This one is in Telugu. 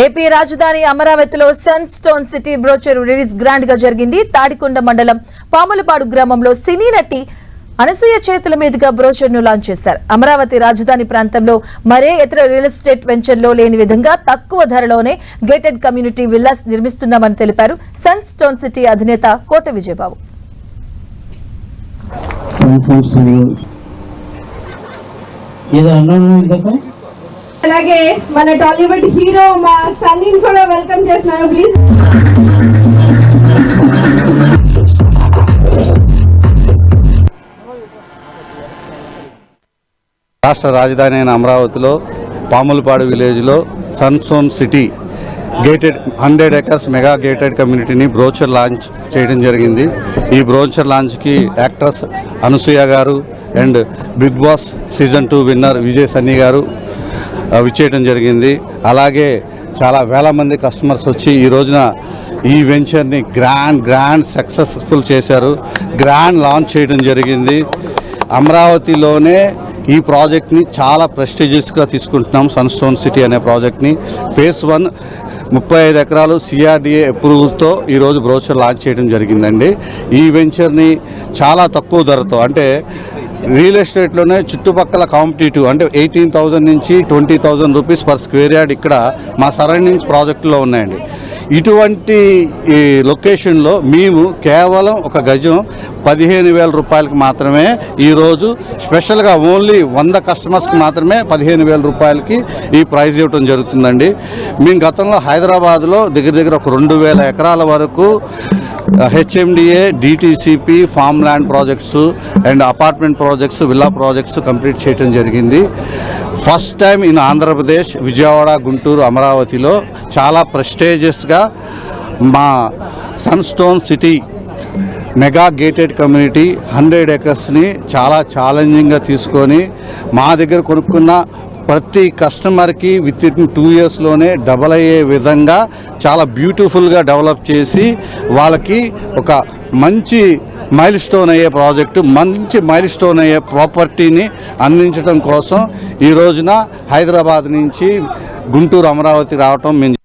ఏపీ రాజధాని అమరావతిలో Sun Stone City brochure release grand గా జరిగింది. తాడికొండ మండలం పాములపాడు గ్రామంలో సినీ నటి అనసూయ చేతుల మీదుగా బ్రోచర్ ను లాంచ్ చేశారు. అమరావతి రాజధాని ప్రాంతంలో మరే ఇతర రియల్ ఎస్టేట్ వెంచర్ లో లేని విధంగా తక్కువ ధరలోనే గేటెడ్ కమ్యూనిటీ విల్లాస్ నిర్మిస్తున్నామని తెలిపారు సన్ స్టోన్ సిటీ అధినేత కోట విజయబాబు. అలాగే మన టాలీవుడ్ హీరో మా సన్నీని కూడా వెల్కమ్ చేస్తున్నాను ప్లీజ్. రాష్ట్ర రాజధాని అయిన అమరావతిలో పాములపాడు విలేజ్లో Sunstone city gated 100 acres mega gated కమ్యూనిటీని బ్రోచర్ లాంచ్ చేయడం జరిగింది. ఈ బ్రోచర్ లాంచ్కి actress Anasuya garu and Big Boss season 2 winner Vijay Sunny garu విచ్చేయడం జరిగింది. అలాగే చాలా వేల మంది కస్టమర్స్ వచ్చి ఈ రోజున ఈ వెంచర్ని గ్రాండ్ సక్సెస్ఫుల్ చేశారు. గ్రాండ్ లాంచ్ చేయడం జరిగింది. అమరావతిలోనే ఈ ప్రాజెక్ట్ని చాలా ప్రెస్టీజియస్గా తీసుకుంటున్నాం. సన్స్టోన్ సిటీ అనే ప్రాజెక్ట్ని ఫేజ్ 1 35 ఎకరాలు సిఆర్డిఏ అప్రూవల్తో ఈరోజు బ్రోచర్ లాంచ్ చేయడం జరిగిందండి. ఈ వెంచర్ని చాలా తక్కువ ధరతో, అంటే రియల్ ఎస్టేట్లోనే చుట్టుపక్కల కాంపిటేటివ్ అంటే 18,000 నుంచి 20,000 రూపీస్ పర్ స్క్వేర్ యార్డ్ ఇక్కడ మా సరౌండింగ్స్ ప్రాజెక్టులో ఉన్నాయండి. ఇటువంటి ఈ లొకేషన్లో మేము కేవలం ఒక గజం 15,000 రూపాయలకి మాత్రమే ఈరోజు స్పెషల్గా ఓన్లీ 100 కస్టమర్స్కి మాత్రమే 15,000 రూపాయలకి ఈ ప్రైజ్ ఇవ్వడం జరుగుతుందండి. మేము గతంలో హైదరాబాద్లో దగ్గర ఒక 2,000 ఎకరాల వరకు HMDA, DTCP, farm land projects and apartment projects, villa projects complete చేయడం జరిగింది. First time in Andhra Pradesh, Vijayawada, Guntur, అమరావతిలో చాలా ప్రెస్టీజియస్గా మా Sunstone city mega gated community 100 acresని చాలా ఛాలెంజింగ్గా తీసుకొని మా దగ్గర కొనుక్కున్న ప్రతి కస్టమర్కి విత్ ఇన్ 2 yearsలోనే డబల్ అయ్యే విధంగా చాలా బ్యూటిఫుల్గా డెవలప్ చేసి వాళ్ళకి ఒక మంచి మైల్ స్టోన్ అయ్యే ప్రాజెక్టు, మంచి మైల్ స్టోన్ అయ్యే ప్రాపర్టీని అందించడం కోసం ఈ రోజున హైదరాబాద్ నుంచి గుంటూరు, అమరావతి రావటం మేము